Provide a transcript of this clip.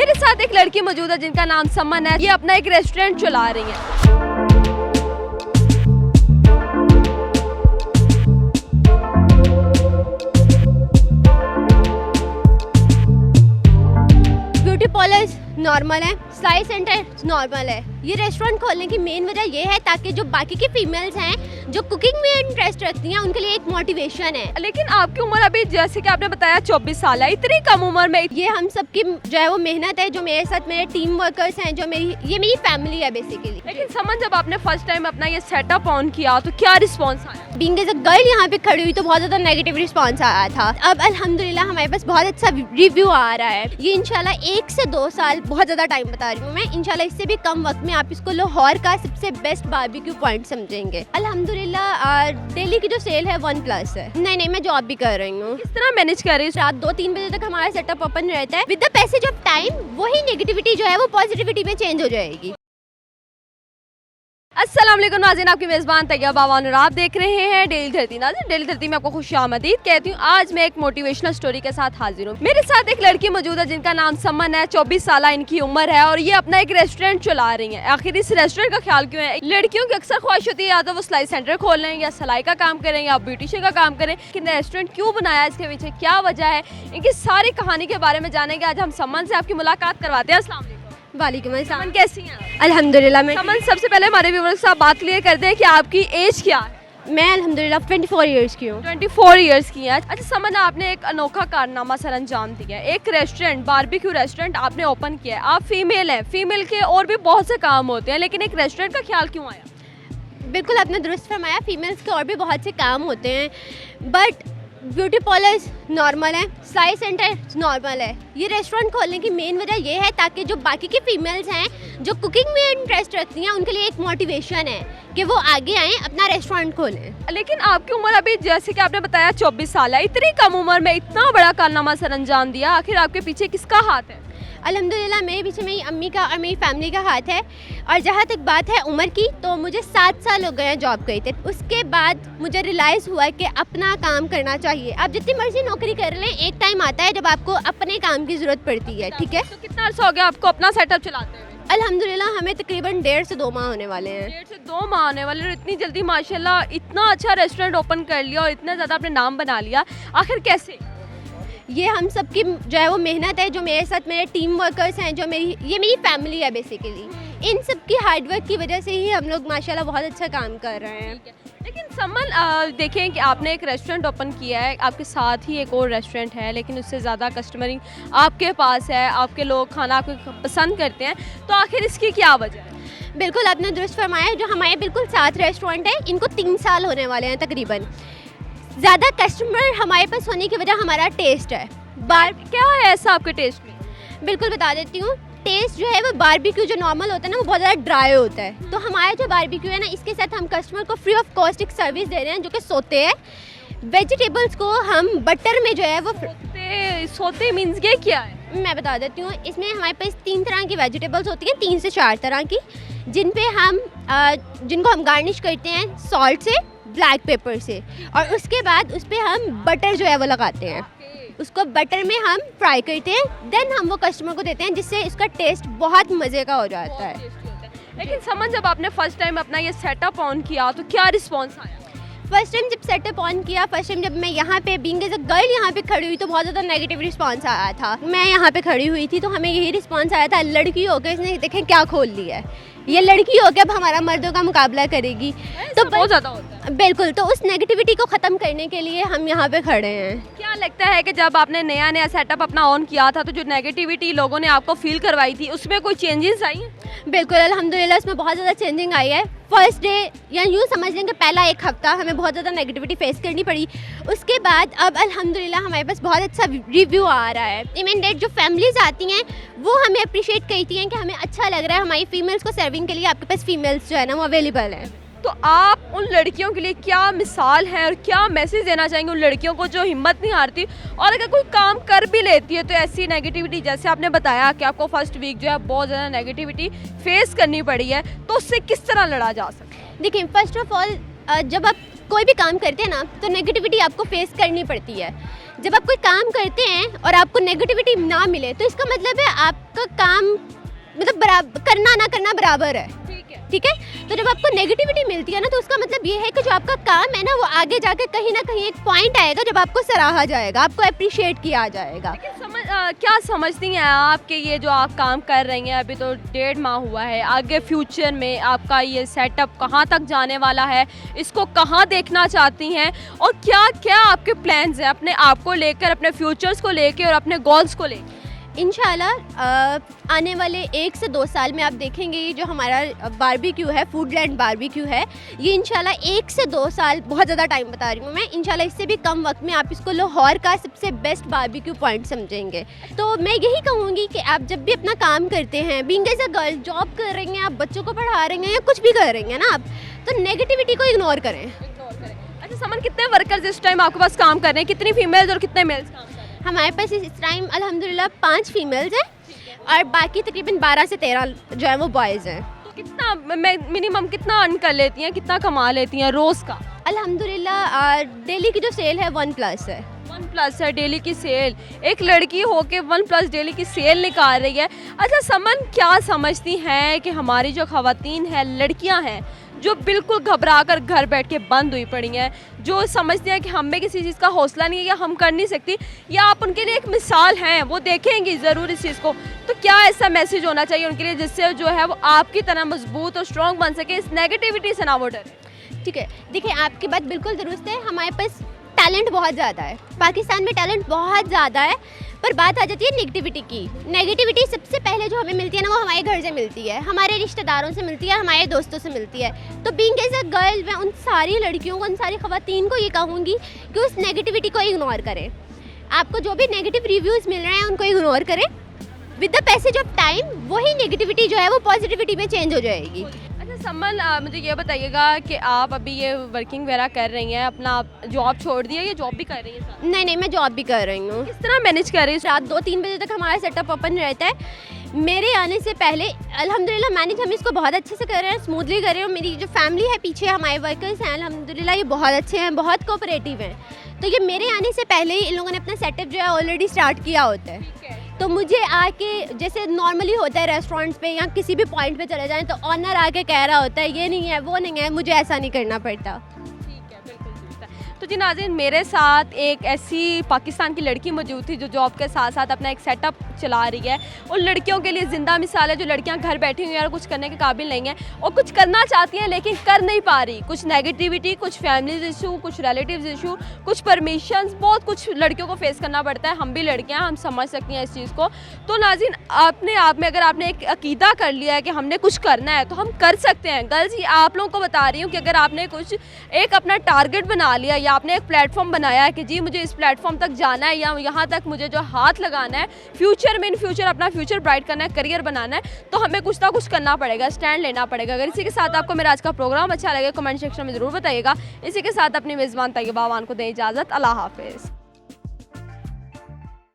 मेरे साथ एक लड़की मौजूद है जिनका नाम समन है। ये अपना एक रेस्टोरेंट चला रही हैं। ब्यूटी पार्लर नॉर्मल है, सिलाई सेंटर नॉर्मल है। ये रेस्टोरेंट खोलने की मेन वजह ये है ताकि जो बाकी की फीमेल्स हैं जो कुकिंग में इंटरेस्ट रखती हैं उनके लिए एक मोटिवेशन है। लेकिन आपकी उम्र अभी जैसे कि आपने बताया 24 साल है, इतनी कम उम्र में ये हम सबकी जो है वो मेहनत है, जो मेरे साथ मेरे टीम वर्कर्स हैं, जो मेरी फैमिली है बेसिकली। लेकिन समन जब आपने फर्स्ट टाइम अपना ये सेटअप ऑन किया तो क्या रिस्पॉन्स आया? बीइंग एज अ गर्ल यहाँ पे खड़ी हुई तो बहुत ज़्यादा नेगेटिव रिस्पॉन्स आया था। अब अल्हम्दुलिल्लाह हमारे पास बहुत अच्छा रिव्यू आ रहा है। ये इंशाल्लाह 1 से 2 साल, बहुत ज़्यादा टाइम बता रही हूँ मैं, इंशाल्लाह इससे भी कम वक्त में आप इसको लाहौर का सबसे बेस्ट बारबेक्यू पॉइंट समझेंगे। अल्हम्दुलिल्लाह डेली की जो सेल है 1+ है। नहीं, मैं जॉब भी कर रही हूँ। किस तरह मैनेज कर रही है? रात 2-3 बजे तक हमारा सेटअप ओपन रहता है। With the passage of time वही नेगेटिविटी जो है वो पॉजिटिविटी में चेंज हो जाएगी। अस्सलाम वालेकुम नाज़रीन, आपकी मेज़बान तैयबा बावान और आप देख रहे हैं डेली धरती। नाज़रीन, डेली धरती में आपको खुशामदीद कहती हूँ। आज मैं एक मोटिवेशनल स्टोरी के साथ हाजिर हूँ। मेरे साथ एक लड़की मौजूद है जिनका नाम समन है। 24 साल इनकी उम्र है और ये अपना एक रेस्टोरेंट चला रही हैं। आखिर इस रेस्टोरेंट का ख्याल क्यों है? लड़कियों की अक्सर ख्वाहिश होती है या तो वो सिलाई सेंटर खोल लें, या सिलाई का काम करें, या ब्यूटिशियन का काम करें। लेकिन रेस्टोरेंट क्यों बनाया, इसके पीछे क्या वजह है, इनकी सारी कहानी के बारे में जानेंगे। आज हम समन से आपकी मुलाकात करवाते हैं। अस्सलाम वालेकुम। वालेकुम अस्सलाम। समन कैसी हैं? अल्हम्दुलिल्लाह। मैं समन, सबसे पहले हमारे व्यूअर्स से आप बात क्लियर करते हैं कि आपकी एज क्या है? मैं अल्हम्दुलिल्लाह 24 ईयर्स की हूँ। 24 ईयर्स की है। अच्छा समन, आपने एक अनोखा कारनामा सर अंजाम दिया है। एक रेस्टोरेंट, बारबेक्यू रेस्टोरेंट आपने ओपन किया है। आप फीमेल हैं, फीमेल के और भी बहुत से काम होते हैं, लेकिन एक रेस्टोरेंट का ख्याल क्यों आया? बिल्कुल आपने दुरुस्त फरमाया, फीमेल्स के और भी बहुत से काम होते हैं, बट ब्यूटी पार्लर नॉर्मल है, सिलाई सेंटर नॉर्मल है। ये रेस्टोरेंट खोलने की मेन वजह ये है ताकि जो बाकी की फीमेल्स हैं जो कुकिंग में इंटरेस्ट रखती हैं उनके लिए एक मोटिवेशन है कि वो आगे आएँ, अपना रेस्टोरेंट खोलें। लेकिन आपकी उम्र अभी जैसे कि आपने बताया 24 साल है, इतनी कम उम्र में इतना बड़ा कारनामा सर अंजाम दिया, आखिर आपके पीछे किसका हाथ है? अल्हम्दुलिल्लाह मेरे पीछे मेरी अम्मी का और मेरी फैमिली का हाथ है। और जहाँ तक बात है उम्र की, तो मुझे 7 साल हो गए हैं जॉब करते। उसके बाद मुझे रियलाइज़ हुआ कि अपना काम करना चाहिए। आप जितनी मर्जी नौकरी कर लें, एक टाइम आता है जब आपको अपने काम की ज़रूरत पड़ती है। ठीक है, तो कितना अर्सा हो गया आपको अपना सेटअप चलाते हुए? अल्हम्दुलिल्लाह हमें तकरीबन 1.5 से 2 माह होने वाले हैं। 1.5 से 2 माह होने वाले, और इतनी जल्दी माशाल्लाह इतना अच्छा रेस्टोरेंट ओपन कर लिया और इतना ज़्यादा आपने नाम बना लिया, आखिर कैसे? ये हम सबकी जो है वो मेहनत है, जो मेरे साथ मेरे टीम वर्कर्स हैं, जो मेरी फैमिली है बेसिकली। इन सब की हार्डवर्क की वजह से ही हम लोग माशाल्लाह बहुत अच्छा काम कर रहे हैं। लेकिन समन, देखें कि आपने एक रेस्टोरेंट ओपन किया है, आपके साथ ही एक और रेस्टोरेंट है, लेकिन उससे ज़्यादा कस्टमरिंग आपके पास है, आपके लोग खाना आपको पसंद करते हैं, तो आखिर इसकी क्या वजह है? बिल्कुल आपने दुरुस्त फरमाया, जो हमारे बिल्कुल साथ रेस्टोरेंट है इनको 3 साल होने वाले हैं तकरीबन। ज़्यादा कस्टमर हमारे पास होने की वजह हमारा टेस्ट है। क्या है ऐसा आपके टेस्ट में? बिल्कुल बता देती हूँ। टेस्ट जो है वो बारबेक्यू जो नॉर्मल होता है ना, वो बहुत ज़्यादा ड्राई होता है। तो हमारा जो बारबेक्यू है ना, इसके साथ हम कस्टमर को फ्री ऑफ कॉस्ट एक सर्विस दे रहे हैं, जो कि सोते हैं। वेजिटेबल्स को हम बटर में जो है वो सोते मीन्स ये क्या है? मैं बता देती हूँ। इसमें हमारे पास 3 तरह की वेजिटेबल्स होती हैं, 3 से 4 तरह की, जिनको हम गार्निश करते हैं सॉल्ट से, ब्लैक पेपर से, और उसके बाद उस पर हम बटर जो है वो लगाते हैं। उसको बटर में हम फ्राई करते हैं, देन हम वो कस्टमर को देते हैं, जिससे इसका टेस्ट बहुत मज़े का हो जाता है। लेकिन समझ, जब आपने फर्स्ट टाइम अपना ये सेटअप ऑन किया तो क्या रिस्पॉन्स आया? फर्स्ट टाइम जब सेटअप ऑन किया, फर्स्ट टाइम जब मैं यहाँ पे बीइंग एज अ गर्ल यहाँ पे खड़ी हुई तो बहुत ज़्यादा नेगेटिव रिस्पांस आया था। मैं यहाँ पे खड़ी हुई थी तो हमें यही रिस्पांस आया था, लड़की होकर इसने देखें क्या खोल लिया है, ये लड़की होकर अब हमारा मर्दों का मुकाबला करेगी। तो बहुत ज़्यादा होता है। बिल्कुल, तो उस नेगेटिविटी को ख़त्म करने के लिए हम यहाँ पे खड़े हैं। क्या लगता है कि जब आपने नया सेटअप अपना ऑन किया था तो जो नेगेटिविटी लोगों ने आपको फील करवाई थी, उसमें कोई चेंजेस आई हैं? बिल्कुल अल्हम्दुलिल्लाह उसमें बहुत ज़्यादा चेंजिंग आई है। फर्स्ट डे या यूँ समझ लें कि पहला 1 हफ़्ता हमें बहुत ज़्यादा नेगेटिविटी फेस करनी पड़ी। उसके बाद अब अल्हम्दुलिल्लाह हमारे पास बहुत अच्छा रिव्यू आ रहा है। इमीडिएट जो फैमिलीज़ आती हैं वो हमें अप्रिशिएट करती हैं कि हमें अच्छा लग रहा है, हमारी फीमेल्स को सर्विंग के लिए आपके पास फीमेल्स जो है ना वो अवेलेबल हैं। तो आप उन लड़कियों के लिए क्या मिसाल हैं और क्या मैसेज देना चाहेंगे उन लड़कियों को जो हिम्मत नहीं हारती, और अगर कोई काम कर भी लेती है तो ऐसी नेगेटिविटी, जैसे आपने बताया कि आपको फर्स्ट वीक जो है बहुत ज़्यादा नेगेटिविटी फेस करनी पड़ी है, तो उससे किस तरह लड़ा जा सकता है? देखिए, फर्स्ट ऑफ ऑल जब आप कोई भी काम करते हैं ना तो नेगेटिविटी आपको फेस करनी पड़ती है। जब आप कोई काम करते हैं और आपको नेगेटिविटी ना मिले तो इसका मतलब है आपका काम मतलब करना ना करना बराबर है, ठीक है। तो जब आपको नेगेटिविटी मिलती है ना तो उसका मतलब ये है कि जो आपका काम है ना वो आगे जाके कहीं ना कहीं एक पॉइंट आएगा जब आपको सराहा जाएगा, आपको अप्रिशिएट किया जाएगा। क्या समझती हैं आप कि ये जो आप काम कर रही हैं अभी तो 1.5 माह हुआ है, आगे फ्यूचर में आपका ये सेटअप कहाँ तक जाने वाला है, इसको कहाँ देखना चाहती हैं और क्या क्या आपके प्लान्स हैं अपने आप को लेकर, अपने फ्यूचर्स को लेकर और अपने गोल्स को लेकर? इंशाल्लाह आने वाले 1 से 2 साल में आप देखेंगे ये जो हमारा बारबेक्यू है, फूडलैंड बारबेक्यू है, ये इंशाल्लाह 1 से 2 साल, बहुत ज़्यादा टाइम बता रही हूँ मैं, इंशाल्लाह इससे भी कम वक्त में आप इसको लाहौर का सबसे बेस्ट बारबेक्यू पॉइंट समझेंगे। तो मैं यही कहूँगी कि आप जब भी अपना काम करते हैं, being as a girl, job कर रही हैं, आप बच्चों को पढ़ा रही हैं या कुछ भी कर रही हैं ना आप, तो नेगेटिविटी को इग्नोर करें। अच्छा समन, कितने वर्कर्स इस टाइम आपके पास काम कर रहे हैं, कितनी फीमेल्स और कितने मेल्स काम कर रहे हैं? हमारे पास इस टाइम अल्हम्दुलिल्लाह 5 फीमेल्स हैं और बाकी तकरीबन 12 से 13 जो है वो बॉयज़ हैं। तो कितना मिनिमम कितना अर्न कर लेती हैं, कितना कमा लेती हैं रोज़ का? अल्हम्दुलिल्लाह डेली की जो सेल है 1+ है। 1+ है डेली की सेल, एक लड़की होके 1+ डेली की सेल निकाल रही है। अच्छा समन, क्या समझती हैं कि हमारी जो ख़वातीन हैं, लड़कियां हैं जो बिल्कुल घबरा कर घर बैठ के बंद हुई पड़ी हैं, जो समझती हैं कि हम में किसी चीज़ का हौसला नहीं है या हम कर नहीं सकती, या आप उनके लिए एक मिसाल हैं, वो देखेंगी ज़रूर इस चीज़ को, तो क्या ऐसा मैसेज होना चाहिए उनके लिए जिससे जो है वो आपकी तरह मजबूत और स्ट्रॉन्ग बन सके, इस नेगेटिविटी से ना वो डरे? ठीक है, देखिए आपकी बात बिल्कुल दुरुस्त है, हमारे पास टैलेंट बहुत ज़्यादा है, पाकिस्तान में टैलेंट बहुत ज़्यादा है, पर बात आ जाती है नेगेटिविटी की। नेगेटिविटी सबसे पहले जो हमें मिलती है ना वो हमारे घर से मिलती है, हमारे रिश्तेदारों से मिलती है, हमारे दोस्तों से मिलती है। तो बीइंग एज अ गर्ल मैं उन सारी लड़कियों को, उन सारी ख़वातीन को ये कहूँगी कि उस नेगेटिविटी को इग्नोर करें। आपको जो भी नेगेटिव रिव्यूज़ मिल रहे हैं उनको इग्नोर करें, with the passage of time वही नेगेटिविटी जो है वो पॉजिटिविटी में चेंज हो जाएगी। अच्छा समन, मुझे ये बताइएगा कि आप अभी ये वर्किंग वगैरह कर रही हैं, अपना जॉब छोड़ दिया या जॉब भी कर रही हैं साथ? नहीं, मैं जॉब भी कर रही हूँ। किस तरह मैनेज कर रही हैं? रात 2-3 बजे तक हमारा सेटअप ओपन रहता है। मेरे आने से पहले अल्हम्दुलिल्लाह मैनेज हम इसको बहुत अच्छे से कर रहे हैं, स्मूथली कर रहे हैं। मेरी जो फैमिली है पीछे, हमारे वर्कर्स हैं अल्हम्दुलिल्लाह ये बहुत अच्छे हैं, बहुत कोऑपरेटिव हैं। तो ये मेरे आने से पहले ही इन लोगों ने अपना सेटअप जो है ऑलरेडी स्टार्ट किया होता है। तो मुझे आके, जैसे नॉर्मली होता है रेस्टोरेंट्स पे या किसी भी पॉइंट पे चले जाएं तो ऑनर आके कह रहा होता है ये नहीं है, वो नहीं है, मुझे ऐसा नहीं करना पड़ता। तो जी नाज़रीन, मेरे साथ एक ऐसी पाकिस्तान की लड़की मौजूद थी जो जॉब के साथ साथ अपना एक सेटअप चला रही है और लड़कियों के लिए ज़िंदा मिसाल है, जो लड़कियां घर बैठी हुई हैं और कुछ करने के काबिल नहीं हैं और कुछ करना चाहती हैं लेकिन कर नहीं पा रही। कुछ नेगेटिविटी, कुछ फैमिलीज इशू, कुछ रिलेटिव्स इशू, कुछ परमिशंस, बहुत कुछ लड़कियों को फेस करना पड़ता है। हम भी लड़कियाँ, हम समझ सकती हैं इस चीज़ को। तो नाज़रीन, अपने आप में अगर आपने एक अकीदा कर लिया है कि हमने कुछ करना है तो हम कर सकते हैं। गर्ल्स, ये आप लोगों को बता रही हूँ कि अगर आपने कुछ एक अपना टारगेट बना लिया या आपने एक प्लेटफॉर्म बनाया है कि जी मुझे इस प्लेटफॉर्म तक जाना है या यहाँ तक मुझे जो हाथ लगाना है, फ्यूचर में, इन फ्यूचर अपना फ्यूचर ब्राइट करना है, करियर बनाना है, तो हमें कुछ ना कुछ करना पड़ेगा, स्टैंड लेना पड़ेगा। अगर इसी के साथ आपको मेरा आज का प्रोग्राम अच्छा लगे कमेंट सेक्शन में ज़रूर बताइएगा। इसी के साथ अपनी मेज़बान तैयबा अवान को दें इजाज़त। अल्लाह हाफिज़।